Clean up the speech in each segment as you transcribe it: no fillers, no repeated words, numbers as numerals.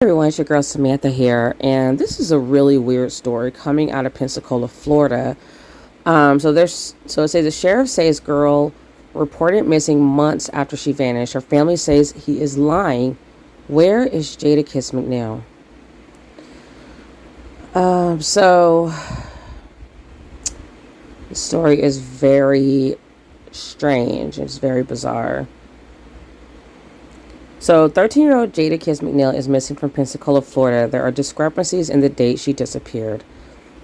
Everyone, it's your girl Samantha here, and this is a really weird story coming out of Pensacola, Florida. So it says the sheriff says girl reported missing months after she vanished. Her family says he is lying. Where is Jadakiss McNeal? So the story is very strange. It's very bizarre. So 13-year-old Jadakiss McNeal is missing from Pensacola, Florida. There are discrepancies in the date she disappeared.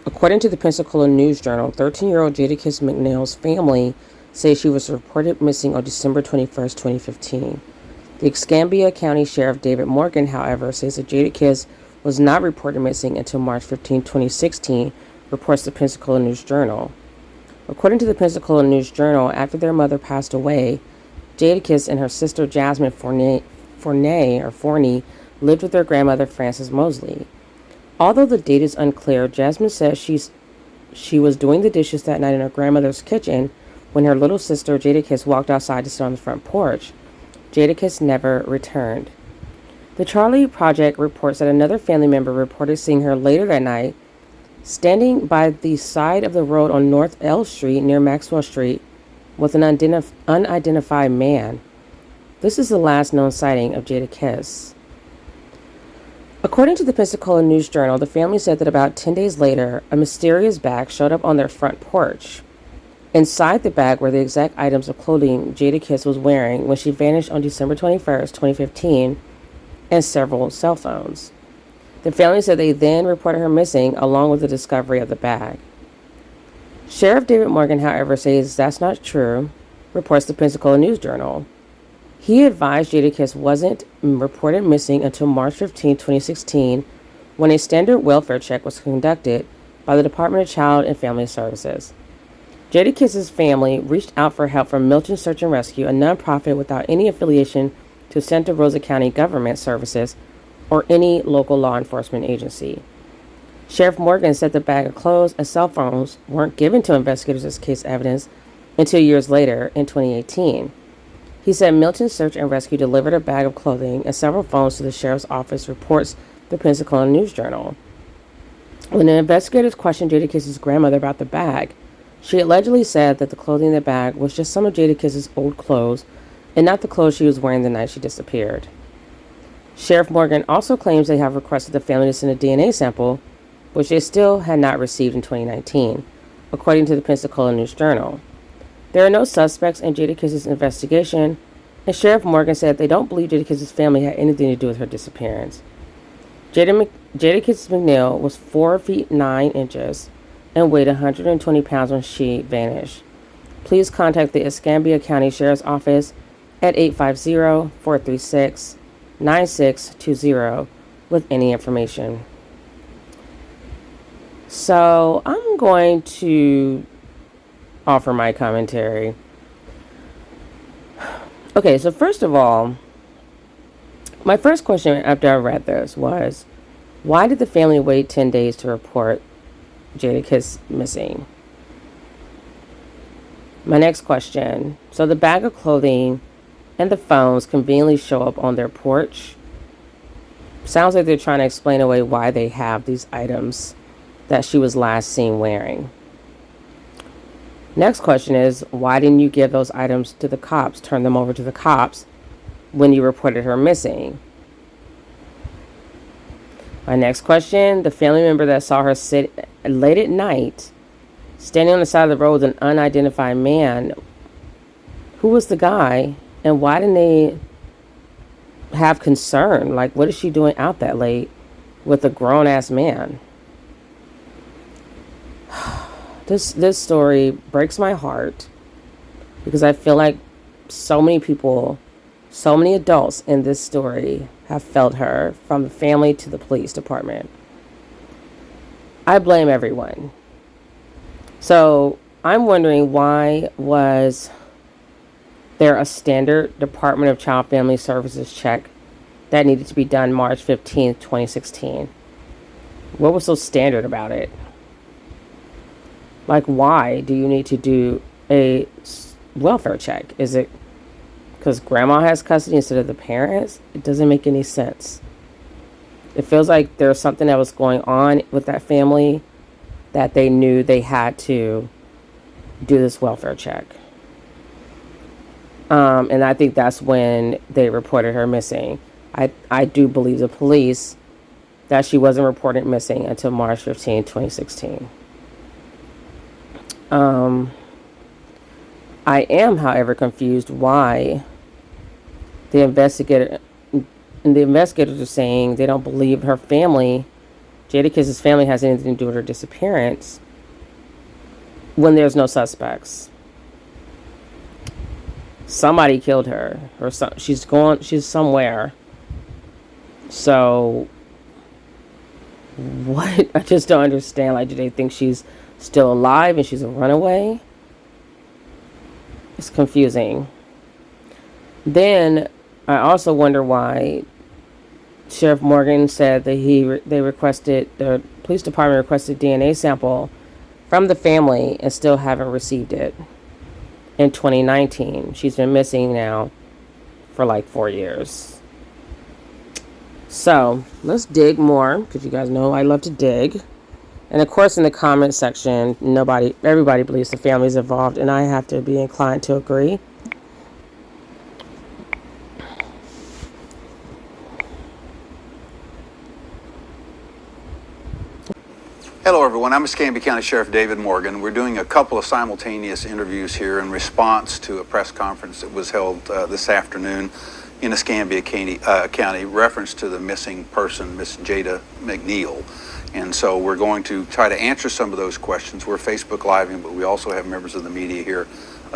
According to the Pensacola News Journal, 13-year-old Jadakiss McNeal's family says she was reported missing on December 21st, 2015. The Escambia County Sheriff David Morgan, however, says that Jadakiss was not reported missing until March 15, 2016, reports the Pensacola News Journal. According to the Pensacola News Journal, after their mother passed away, Jadakiss and her sister Jasmine Forney lived with their grandmother Frances Mosley. Although the date is unclear, Jasmine says she was doing the dishes that night in her grandmother's kitchen when her little sister Jadakiss walked outside to sit on the front porch. Jadakiss never returned. The Charlie Project reports that another family member reported seeing her later that night standing by the side of the road on North L Street near Maxwell Street with an unidentified man. This is the last known sighting of Jadakiss. According to the Pensacola News Journal, the family said that about 10 days later, a mysterious bag showed up on their front porch. Inside the bag were the exact items of clothing Jadakiss was wearing when she vanished on December 21st, 2015, and several cell phones. The family said they then reported her missing along with the discovery of the bag. Sheriff David Morgan, however, says that's not true, reports the Pensacola News Journal. He advised Jadakiss wasn't reported missing until March 15, 2016, when a standard welfare check was conducted by the Department of Child and Family Services. Jadakiss's family reached out for help from Milton Search and Rescue, a nonprofit without any affiliation to Santa Rosa County Government Services or any local law enforcement agency. Sheriff Morgan said the bag of clothes and cell phones weren't given to investigators as case evidence until years later in 2018. He said Milton Search and Rescue delivered a bag of clothing and several phones to the sheriff's office, reports the Pensacola News Journal. When the investigators questioned Jadakiss's grandmother about the bag, she allegedly said that the clothing in the bag was just some of Jadakiss's old clothes and not the clothes she was wearing the night she disappeared. Sheriff Morgan also claims they have requested the family to send a DNA sample, which they still had not received in 2019, according to the Pensacola News Journal. There are no suspects in Jadakiss's investigation, and Sheriff Morgan said they don't believe Jadakiss's family had anything to do with her disappearance. Jadakiss McNeal was 4 feet 9 inches and weighed 120 pounds when she vanished. Please contact the Escambia County Sheriff's Office at 850-436-9620 with any information. So I'm going to offer my commentary. Okay, so first of all, my first question after I read this was, why did the family wait 10 days to report Jadakiss missing? My next question, so the bag of clothing and the phones conveniently show up on their porch. Sounds like they're trying to explain away why they have these items that she was last seen wearing. Next question is, why didn't you give those items to the cops, turn them over to the cops when you reported her missing? My next question, the family member that saw her sit late at night, standing on the side of the road with an unidentified man, who was the guy, and why didn't they have concern? Like, what is she doing out that late with a grown-ass man? This story breaks my heart because I feel like so many people, so many adults in this story have felt her, from the family to the police department. I blame everyone. So I'm wondering, why was there a standard Department of Child Family Services check that needed to be done March 15th, 2016? What was so standard about it? Like, why do you need to do a welfare check? Is it because grandma has custody instead of the parents? It doesn't make any sense. It feels like there's something that was going on with that family that they knew they had to do this welfare check. And I think that's when they reported her missing. I do believe the police that she wasn't reported missing until March 15, 2016. I am, however, confused why the investigators are saying they don't believe her family, Jadakiss's family, has anything to do with her disappearance when there's no suspects. Somebody killed her, or she's somewhere. So what? I just don't understand. Like, do they think she's still alive and she's a runaway? It's confusing. Then I also wonder why Sheriff Morgan said that the police department requested DNA sample from the family and still haven't received it in 2019. She's been missing now for like 4 years. So let's dig more, because you guys know I love to dig. And of course, in the comment section, everybody believes the family's involved, and I have to be inclined to agree. Hello everyone, I'm Escambia County Sheriff David Morgan. We're doing a couple of simultaneous interviews here in response to a press conference that was held this afternoon in Escambia County, reference to the missing person, Miss Jada McNeal. And so we're going to try to answer some of those questions. We're Facebook Living, but we also have members of the media here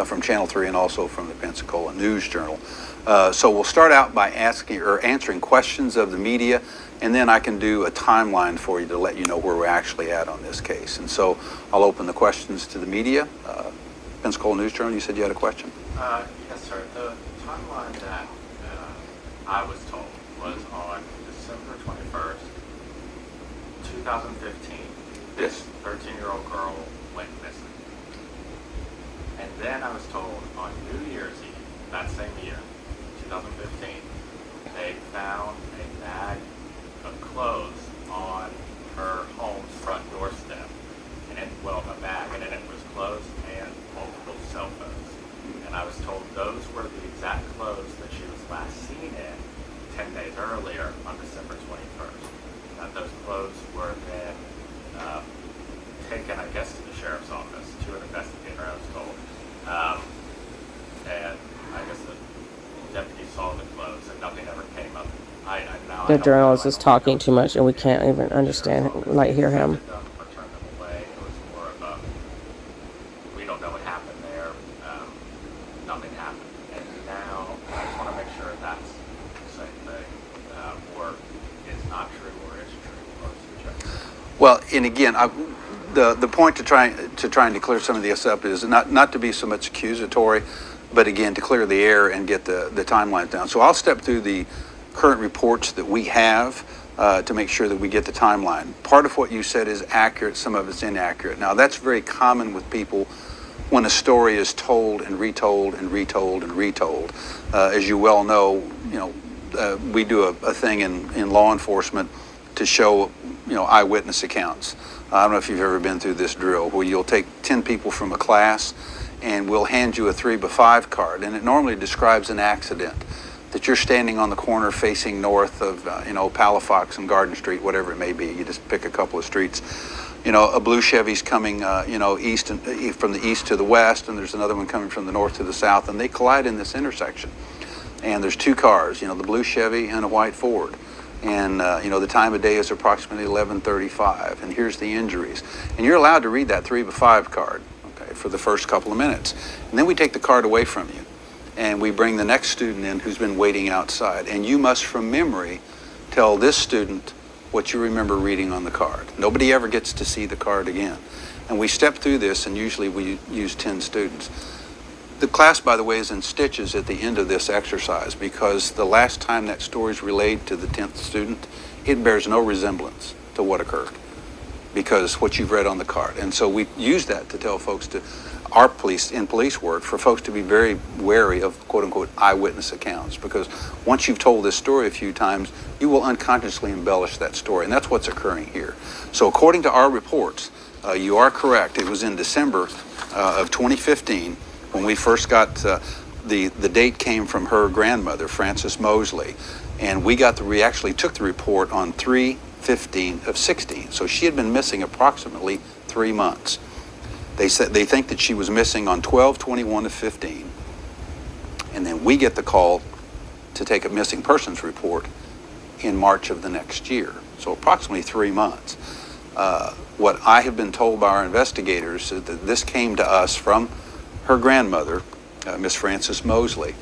from Channel 3 and also from the Pensacola News Journal. So we'll start out by answering questions of the media, and then I can do a timeline for you to let you know where we're actually at on this case. And so I'll open the questions to the media. Pensacola News Journal, you said you had a question? Yes, sir. The timeline that I was told was on December 21st, 2015. This 13-year-old girl went missing. And then I was told on New Year's Eve, that same year, 2015, they found a bag of clothes on her home's front doorstep. And a bag, and in it was clothes and multiple cell phones. And I was told those were the exact clothes that she was last seen in 10 days earlier on December 21st. That those clothes were then taken, I guess, to the sheriff's office, to an investigator, I was told. And I guess the deputy saw the clothes and nothing ever came up. The journalist is talking too much and we can't even understand, hear him. We don't know what happened there. Nothing happened. And now I just want to make sure that's the same thing, or is not true, or is true, or suggested. Well, and again, the point to trying to clear some of this up is not to be so much accusatory, but again to clear the air and get the timelines down. So I'll step through the current reports that we have to make sure that we get the timeline. Part of what you said is accurate, some of it's inaccurate. Now that's very common with people when a story is told and retold and retold and retold. As you well know, we do a thing in law enforcement to show eyewitness accounts. I don't know if you've ever been through this drill where you'll take 10 people from a class and we'll hand you a 3x5 card, and it normally describes an accident. That you're standing on the corner facing north of, Palafox and Garden Street, whatever it may be. You just pick a couple of streets. A blue Chevy's coming, east from the east to the west, and there's another one coming from the north to the south, and they collide in this intersection. And there's two cars, the blue Chevy and a white Ford. And, the time of day is approximately 11:35, and here's the injuries. And you're allowed to read that 3x5 card, okay, for the first couple of minutes. And then we take the card away from you. And we bring the next student in who's been waiting outside. And you must, from memory, tell this student what you remember reading on the card. Nobody ever gets to see the card again. And we step through this, and usually we use 10 students. The class, by the way, is in stitches at the end of this exercise because the last time that story is relayed to the 10th student, it bears no resemblance to what occurred because what you've read on the card. And so we use that to tell folks to our police work, for folks to be very wary of quote unquote eyewitness accounts, because once you've told this story a few times, you will unconsciously embellish that story, and that's what's occurring here. So according to our reports, you are correct. It was in December of 2015 when we first got the date came from her grandmother, Frances Mosley, and we actually took the report on 3/15 of 16. So she had been missing approximately 3 months. They think that she was missing on 12/21 of 15, and then we get the call to take a missing persons report in March of the next year. So approximately 3 months. What I have been told by our investigators is that this came to us from her grandmother, Miss Frances Mosley,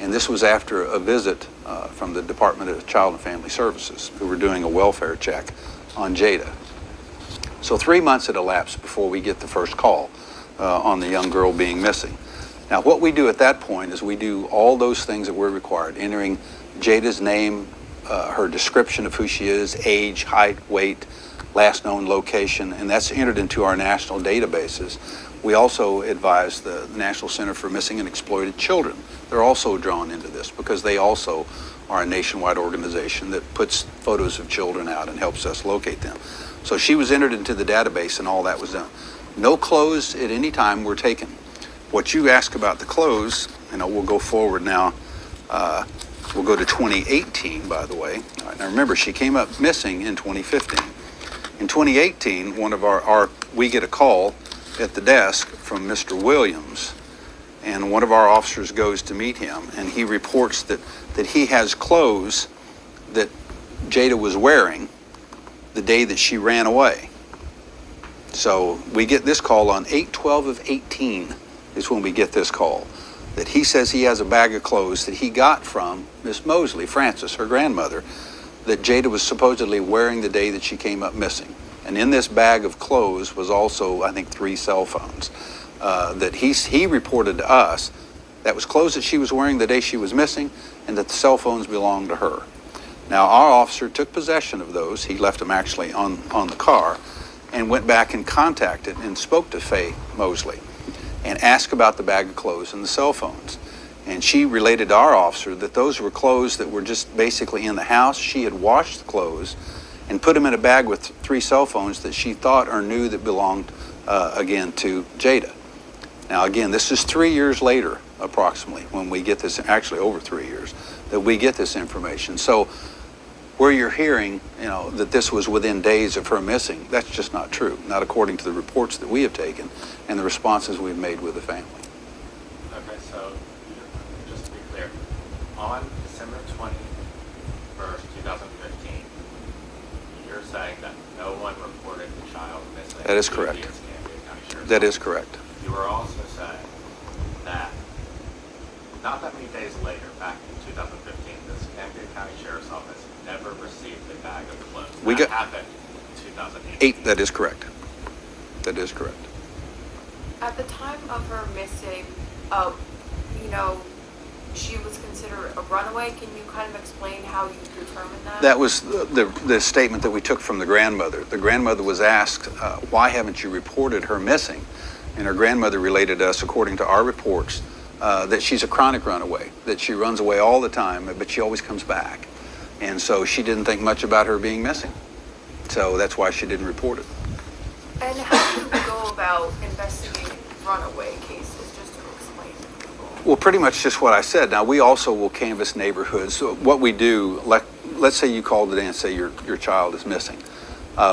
and this was after a visit from the Department of Child and Family Services, who were doing a welfare check on Jada. So 3 months had elapsed before we get the first call on the young girl being missing. Now, what we do at that point is we do all those things that we're required, entering Jada's name, her description of who she is, age, height, weight, last known location, and that's entered into our national databases. We also advise the National Center for Missing and Exploited Children. They're also drawn into this because they also are a nationwide organization that puts photos of children out and helps us locate them. So she was entered into the database and all that was done. No clothes at any time were taken. What you ask about the clothes, we'll go forward now. We'll go to 2018, by the way. All right, now remember, she came up missing in 2015. In 2018, we get a call at the desk from Mr. Williams, and one of our officers goes to meet him, and he reports that he has clothes that Jada was wearing the day that she ran away. So we get this call on 8/12 of 18 is when we get this call, that he says he has a bag of clothes that he got from Miss Mosley, Frances, her grandmother, that Jada was supposedly wearing the day that she came up missing. And in this bag of clothes was also, I think, 3 cell phones that he reported to us that was clothes that she was wearing the day she was missing, and that the cell phones belonged to her. Now, our officer took possession of those. He left them actually on the car and went back and contacted and spoke to Faye Mosley and asked about the bag of clothes and the cell phones. And she related to our officer that those were clothes that were just basically in the house. She had washed the clothes and put them in a bag with 3 cell phones that she thought or knew that belonged, again, to Jada. Now, again, this is 3 years later, approximately, when we get this, actually over 3 years, that we get this information. So where you're hearing, that this was within days of her missing, that's just not true, not according to the reports that we have taken and the responses we've made with the family. Okay, so just to be clear, on December 21st, 2015, you're saying that no one reported the child missing? That is correct. That is correct. You were also saying that not that many days later, back in 2015, the Escambia County Sheriff's Office never received the bag of clothes. That happened in 2008. That is correct. That is correct. At the time of her missing, she was considered a runaway. Can you kind of explain how you determined that? That was the statement that we took from the grandmother. The grandmother was asked, why haven't you reported her missing? And her grandmother related to us, according to our reports, that she's a chronic runaway, that she runs away all the time, but she always comes back. And so she didn't think much about her being missing. So that's why she didn't report it. And how do you go about investigating runaway cases, just to explain to people? Well, pretty much just what I said. Now, we also will canvass neighborhoods. So what we do, let's say you called today and say your child is missing.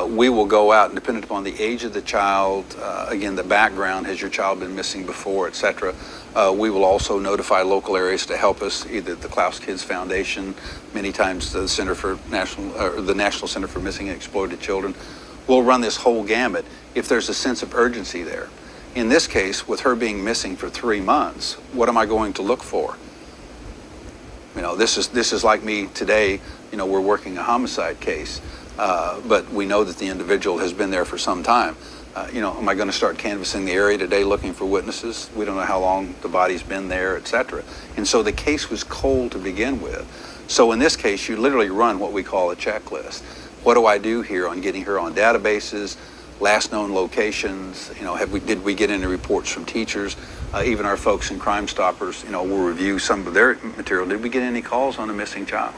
We will go out, and depending upon the age of the child, again, the background, has your child been missing before, etc. We will also notify local areas to help us, either the Klaus Kids Foundation, many times the National Center for Missing and Exploited Children. We'll run this whole gamut if there's a sense of urgency there. In this case, with her being missing for 3 months, what am I going to look for? This is like me today. We're working a homicide case. But we know that the individual has been there for some time. Am I going to start canvassing the area today looking for witnesses? We don't know how long the body's been there, etc. And so the case was cold to begin with. So in this case, you literally run what we call a checklist. What do I do here on getting her on databases? last known locations. Did we get any reports from teachers? Even our folks in Crime Stoppers, will review some of their material. Did we get any calls on a missing child?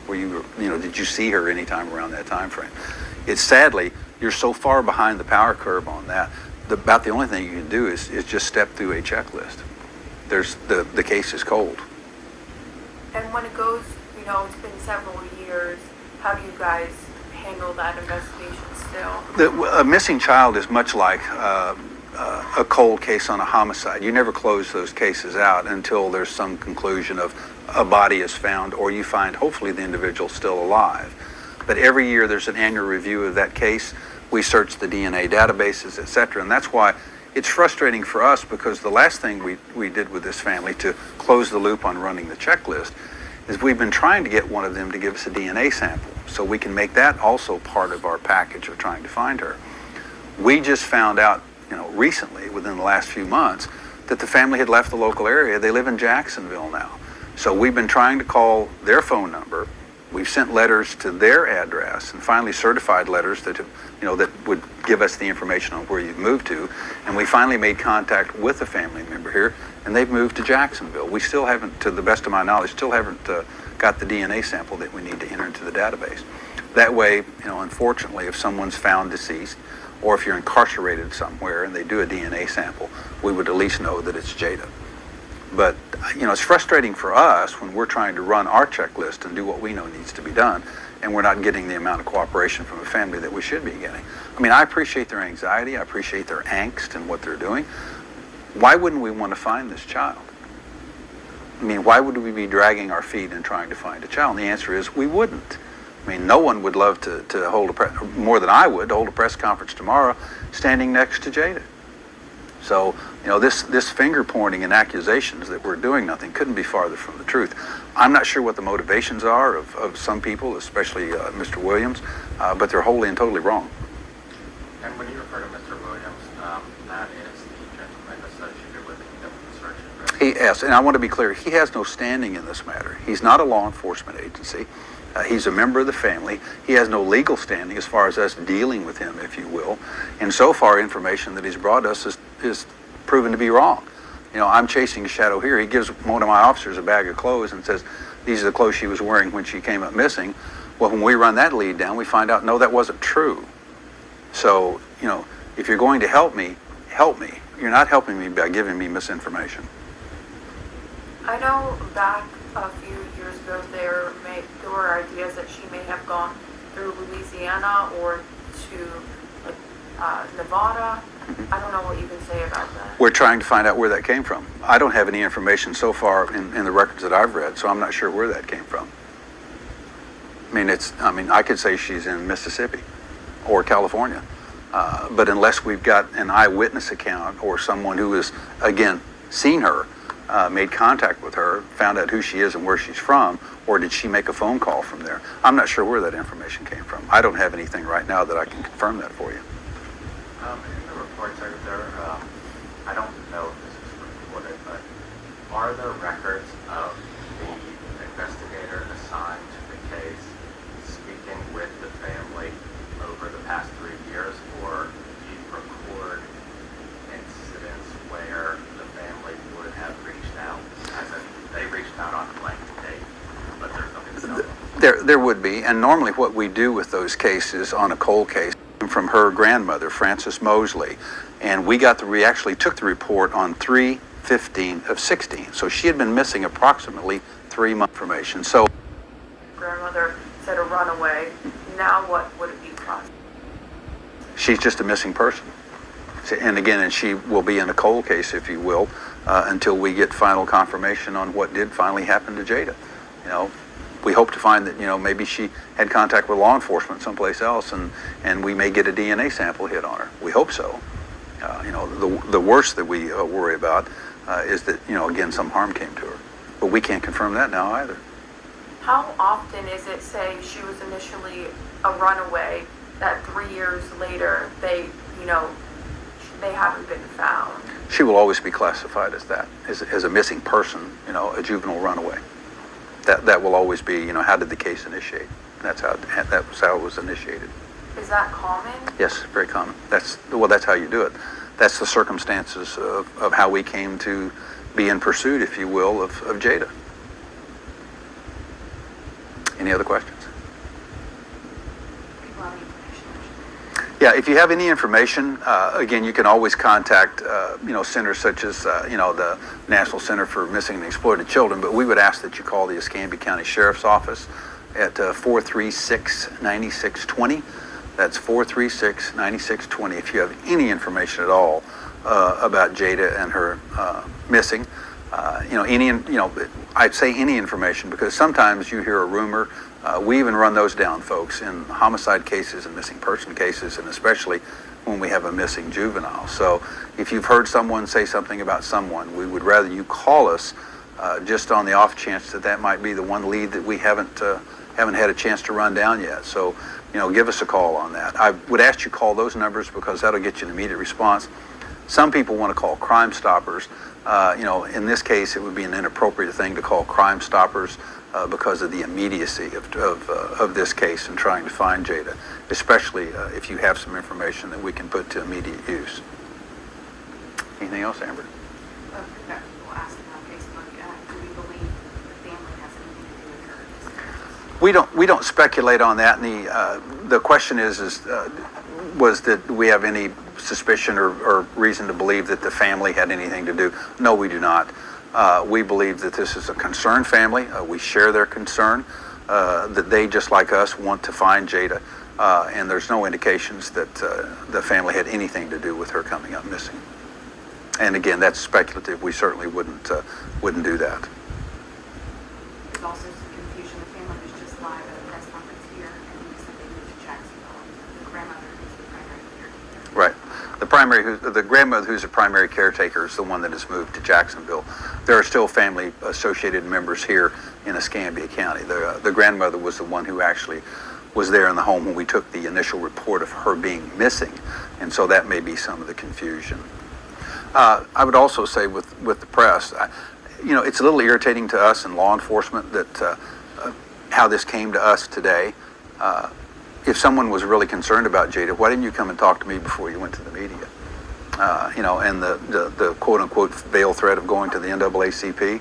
Did you see her anytime around that time frame? It's sadly, you're so far behind the power curve on that. About the only thing you can do is just step through a checklist. The case is cold. And when it goes, it's been several years, how do you guys handle that investigation still? A missing child is much like a cold case on a homicide. You never close those cases out until there's some conclusion of a body is found or you find hopefully the individual still alive. But every year there's an annual review of that case. We search the DNA databases, etc. And that's why it's frustrating for us, because the last thing we did with this family to close the loop on running the checklist is we've been trying to get one of them to give us a DNA sample so we can make that also part of our package of trying to find her. We just found out, recently, within the last few months, that the family had left the local area. They live in Jacksonville now. So we've been trying to call their phone number. We've sent letters to their address and finally certified letters that would give us the information on where you've moved to. And we finally made contact with a family member here, and they've moved to Jacksonville. We still haven't, to the best of my knowledge, got the DNA sample that we need to enter into the database. That way, unfortunately, if someone's found deceased, or if you're incarcerated somewhere and they do a DNA sample, we would at least know that it's Jada. But, it's frustrating for us when we're trying to run our checklist and do what we know needs to be done, and we're not getting the amount of cooperation from a family that we should be getting. I appreciate their anxiety, I appreciate their angst and what they're doing. Why wouldn't we want to find this child? Why would we be dragging our feet and trying to find a child? And the answer is we wouldn't. No one would love to hold more than I would, to hold a press conference tomorrow standing next to Jada. So, this finger pointing and accusations that we're doing nothing couldn't be farther from the truth. I'm not sure what the motivations are of some people, especially Mr. Williams, but they're wholly and totally wrong. And when you refer to Mr. Williams, that is the gentleman associated with the search and rescue. Yes, and I want to be clear, he has no standing in this matter. He's not a law enforcement agency. He's a member of the family. He has no legal standing as far as us dealing with him, if you will. And so far, information that he's brought us is proven to be wrong. I'm chasing a shadow here. He gives one of my officers a bag of clothes and says, these are the clothes she was wearing when she came up missing. Well, when we run that lead down, we find out, no, that wasn't true. So, if you're going to help me, help me. You're not helping me by giving me misinformation. I know back a few years ago there were ideas that she may have gone through Louisiana or to Nevada. I don't know what you can say about that. We're trying to find out where that came from. I don't have any information so far in the records that I've read, so I'm not sure where that came from. I could say she's in Mississippi or California, but unless we've got an eyewitness account or someone who has, again, seen her, made contact with her, found out who she is and where she's from, or did she make a phone call from there? I'm not sure where that information came from. I don't have anything right now that I can confirm that for you. In the report, I don't know if this is reported, but are there records of the investigator assigned to the case speaking with the family over the past 3 years, or do you record incidents where the family would have reached out, as in they reached out on a blank date, but there's nothing to tell them? There would be, and normally what we do with those cases on a cold case from her grandmother, Frances Mosley, and we actually took the report on 3/15/16. So she had been missing approximately 3 months information. So Grandmother said a runaway. Now what would it be processed? she's just a missing person. And again, she will be in a cold case, if you will, until we get final confirmation on what did finally happen to Jada. We hope to find that, maybe she had contact with law enforcement someplace else, and we may get a DNA sample hit on her. We hope so. The worst that we worry about is that, again, some harm came to her. But we can't confirm that now either. How often is it, say, she was initially a runaway, that 3 years later they haven't been found? She will always be classified as that, as a missing person, a juvenile runaway. That will always be, how did the case initiate? That was how it was initiated. Is that common? Yes, very common. That's how you do it. That's the circumstances of how we came to be in pursuit, if you will, of Jada. Any other questions? People have any information? Yeah, if you have any information, again, you can always contact, centers such as, the National Center for Missing and Exploited Children, but we would ask that you call the Escambia County Sheriff's Office at 436-9620. That's 436-9620 if you have any information at all about Jada and her missing. I'd say any information because sometimes you hear a rumor. We even run those down, folks, in homicide cases and missing person cases, and especially when we have a missing juvenile. So if you've heard someone say something about someone, we would rather you call us just on the off chance that might be the one lead that we haven't had a chance to run down yet. So, give us a call on that. I would ask you call those numbers because that'll get you an immediate response. Some people want to call Crime Stoppers. In this case, it would be an inappropriate thing to call Crime Stoppers because of the immediacy of this case and trying to find Jada, especially if you have some information that we can put to immediate use. Anything else, Amber? We've got people asking on Facebook, do we believe the family has anything to do with her disappearance? We don't speculate on that. And the question is that we have any suspicion or reason to believe that the family had anything to do? No, we do not. We believe that this is a concerned family. We share their concern that they, just like us, want to find Jada. And there's no indications that the family had anything to do with her coming up missing. And again, that's speculative. We certainly wouldn't do that. There's also some confusion. The family was just live at a press conference here, and they said they moved to Jacksonville. The grandmother who's the primary caretaker. Right. The grandmother who's a primary caretaker is the one that has moved to Jacksonville. There are still family associated members here in Escambia County. The grandmother was the one who actually was there in the home when we took the initial report of her being missing, and so that may be some of the confusion. I would also say with the press, it's a little irritating to us in law enforcement that how this came to us today. If someone was really concerned about Jada, why didn't you come and talk to me before you went to the media? And the quote-unquote veil threat of going to the NAACP,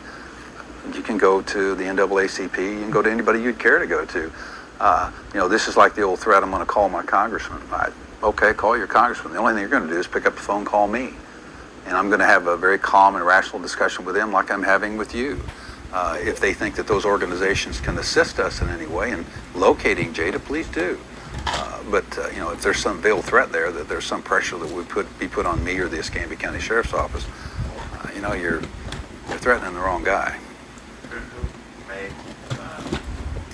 you can go to the NAACP, you can go to anybody you'd care to go to. This is like the old threat, I'm going to call my congressman. Okay, call your congressman. The only thing you're going to do is pick up the phone, call me. And I'm going to have a very calm and rational discussion with them like I'm having with you. If they think that those organizations can assist us in any way in locating Jada, please do. But if there's some veiled threat there, that there's some pressure that would be put on me or the Escambia County Sheriff's Office, you're threatening the wrong guy. Who made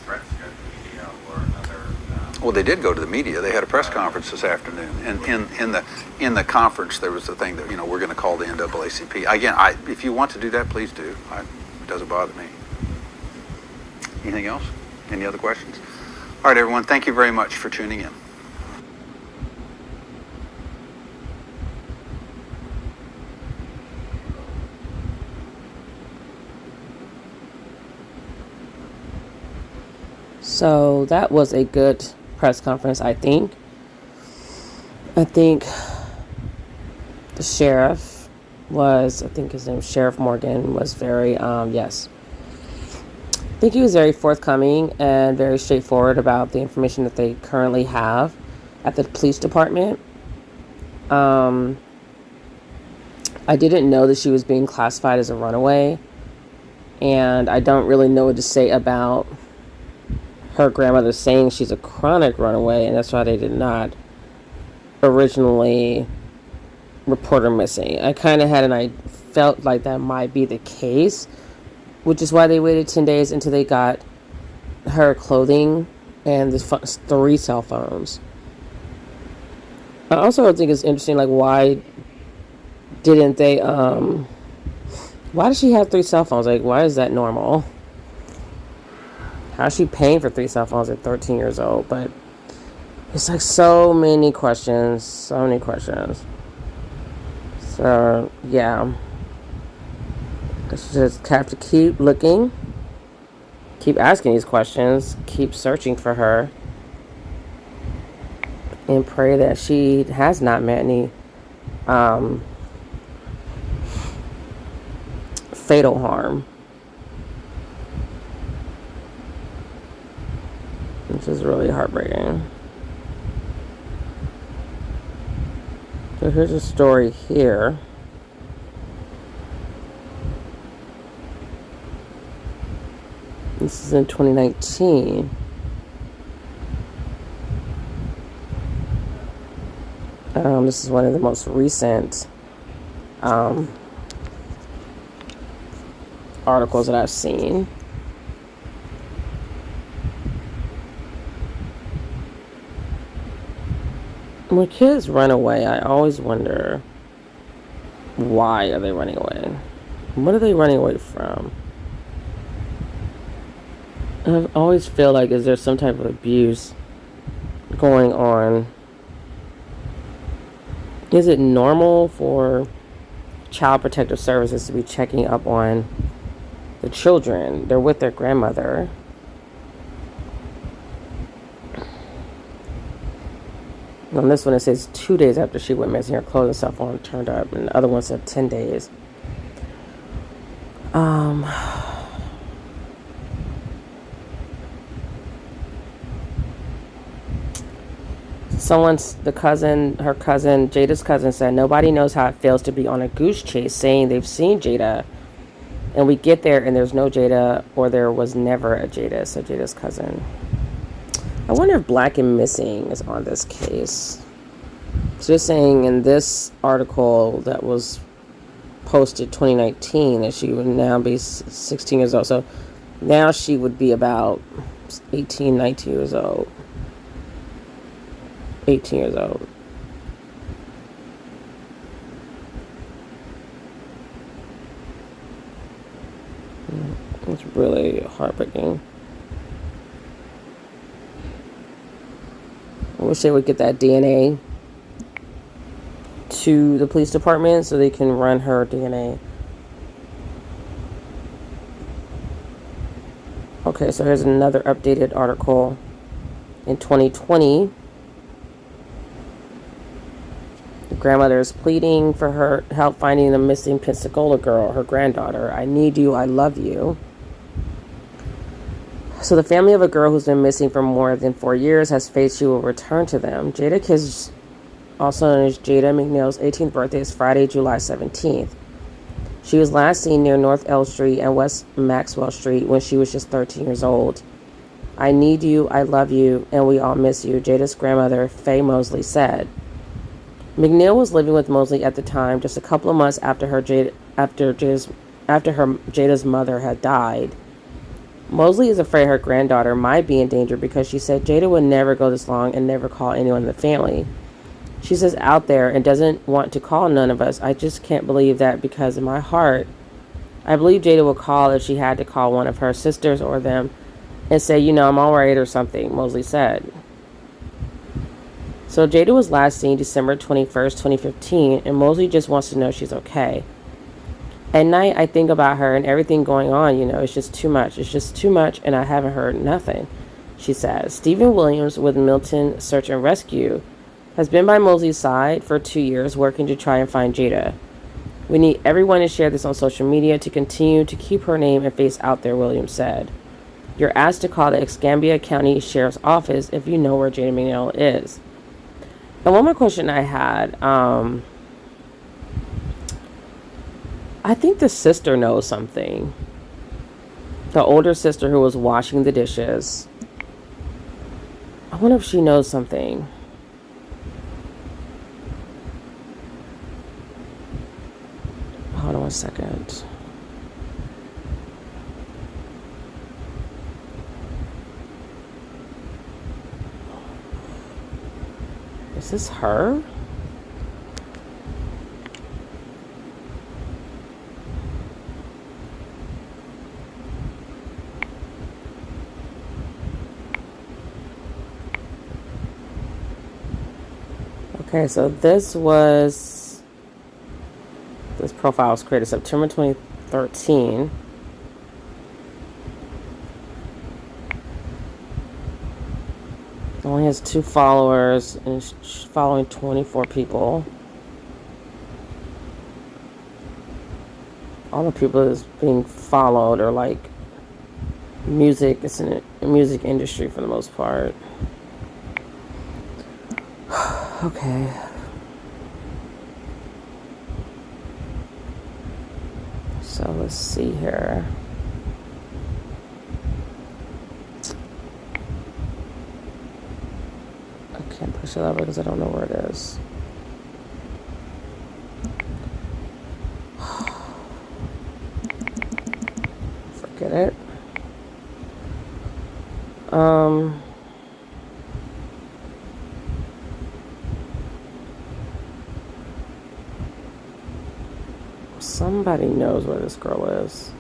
threats to the media or another? Well, they did go to the media. They had a press conference this afternoon, and in the conference there was the thing that we're going to call the NAACP. Again, if you want to do that, please do. It doesn't bother me. Anything else? Any other questions? All right, everyone. Thank you very much for tuning in. So that was a good press conference, I think. I think the sheriff was, I think his name was Sheriff Morgan, was very, yes. I think he was very forthcoming and very straightforward about the information that they currently have at the police department. I didn't know that she was being classified as a runaway, and I don't really know what to say about her grandmother saying she's a chronic runaway, and that's why they did not originally report her missing. I kind of I felt like that might be the case, which is why they waited 10 days until they got her clothing and the 3 cell phones. I also think it's interesting, like, why didn't they, why does she have 3 cell phones? Like, why is that normal? How's she paying for 3 cell phones at 13 years old? But it's like so many questions. So, yeah. Just have to keep looking, keep asking these questions, keep searching for her. and pray that she has not met any fatal harm. Which is really heartbreaking. So here's a story here. This is in 2019. This is one of the most recent articles that I've seen. When kids run away, I always wonder, why are they running away? What are they running away from? I always feel like, is there some type of abuse going on? Is it normal for Child Protective Services to be checking up on the children? They're with their grandmother. On this one, it says 2 days after she went missing, her clothes and cell phone turned up, and the other one said 10 days. Her cousin, Jada's cousin, said nobody knows how it feels to be on a goose chase, saying they've seen Jada, and we get there and there's no Jada, or there was never a Jada, said Jada's cousin. I wonder if Black and Missing is on this case. It's just saying in this article that was posted 2019 that she would now be 16 years old. So now she would be about 18, 19 years old. 18 years old. It's really heartbreaking. I wish they would get that DNA to the police department so they can run her DNA. Okay, so here's another updated article. In 2020, the grandmother is pleading for her help finding the missing Pensacola girl, her granddaughter. I need you, I love you. So the family of a girl who's been missing for more than 4 years has faith she will return to them. Jadakiss, also known as Jada McNeal's 18th birthday, is Friday, July 17th. She was last seen near North L Street and West Maxwell Street when she was just 13 years old. I need you, I love you, and we all miss you, Jada's grandmother, Faye Mosley, said. McNeal was living with Mosley at the time, just a couple of months after Jada's mother had died. Mosley is afraid her granddaughter might be in danger because she said Jada would never go this long and never call anyone in the family. She says out there and doesn't want to call none of us. I just can't believe that because in my heart, I believe Jada would call if she had to call one of her sisters or them and say, I'm all right or something, Mosley said. So Jada was last seen December 21st, 2015, and Mosley just wants to know she's okay. At night, I think about her and everything going on, it's just too much. It's just too much, and I haven't heard nothing, she says. Stephen Williams with Milton Search and Rescue has been by Mosley's side for 2 years, working to try and find Jada. We need everyone to share this on social media to continue to keep her name and face out there, Williams said. You're asked to call the Escambia County Sheriff's Office if you know where Jada McNeal is. And one more question I had, I think the sister knows something. The older sister who was washing the dishes. I wonder if she knows something. Hold on one second. Is this her? Okay, so this profile was created September 2013. Only has 2 followers and is following 24 people. All the people that's being followed are like music. It's in the music industry for the most part. Okay. So let's see here. I can't push it up because I don't know where it is. Forget it. Somebody knows where this girl is.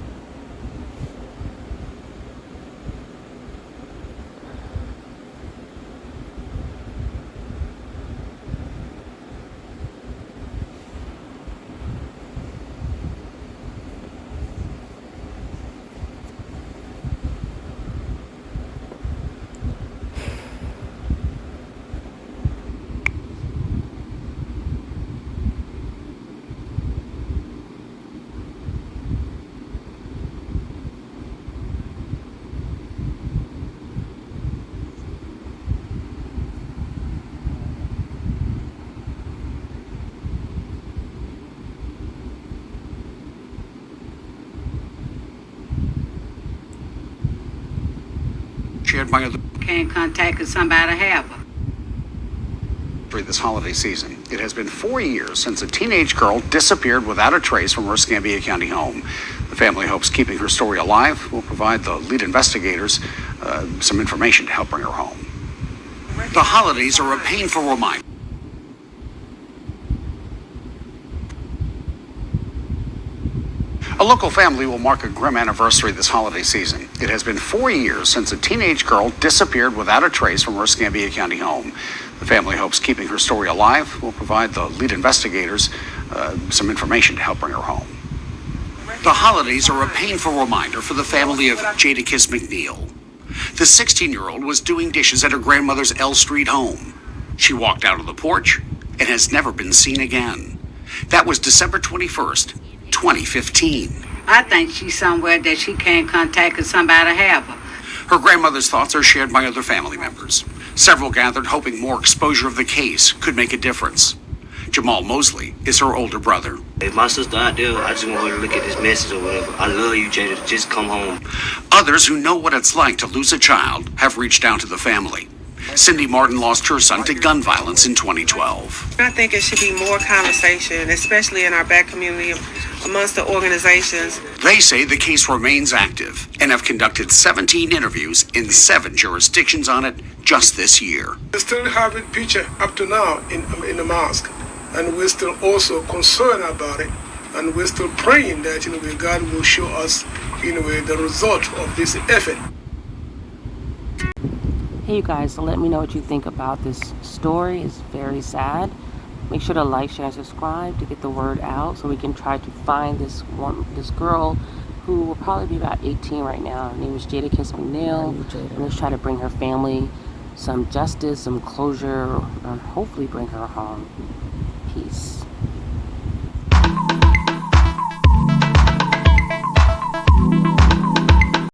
Shared by other Can't contact somebody have her. this holiday season. It has been 4 years since a teenage girl disappeared without a trace from her Escambia County home. The family hopes keeping her story alive will provide the lead investigators some information to help bring her home. The holidays are a painful reminder. A local family will mark a grim anniversary this holiday season. It has been 4 years since a teenage girl disappeared without a trace from her Escambia County home. The family hopes keeping her story alive will provide the lead investigators some information to help bring her home. The holidays are a painful reminder for the family of Jadakiss McNeal. The 16-year-old was doing dishes at her grandmother's L Street home. She walked out of the porch and has never been seen again. That was December 21st, 2015. I think she's somewhere that she can't contact somebody have her. Her grandmother's thoughts are shared by other family members. Several gathered hoping more exposure of the case could make a difference. Jamal Mosley is her older brother. If my sister out there, I just want her to look at this message or whatever. I love you, Jada. Just come home. Others who know what it's like to lose a child have reached out to the family. Cindy Martin lost her son to gun violence in 2012. I think it should be more conversation, especially in our Black community, amongst the organizations. They say the case remains active and have conducted 17 interviews in 7 jurisdictions on it just this year. We still have it picture up to now in the mosque, and we're still also concerned about it, and we're still praying that God will show us the result of this effort. Hey you guys, so let me know what you think about this story. It's very sad. Make sure to like, share, and subscribe to get the word out so we can try to find this girl who will probably be about 18 right now. Her name is Jadakiss McNeal. And let's try to bring her family some justice, some closure, and hopefully bring her home. Peace.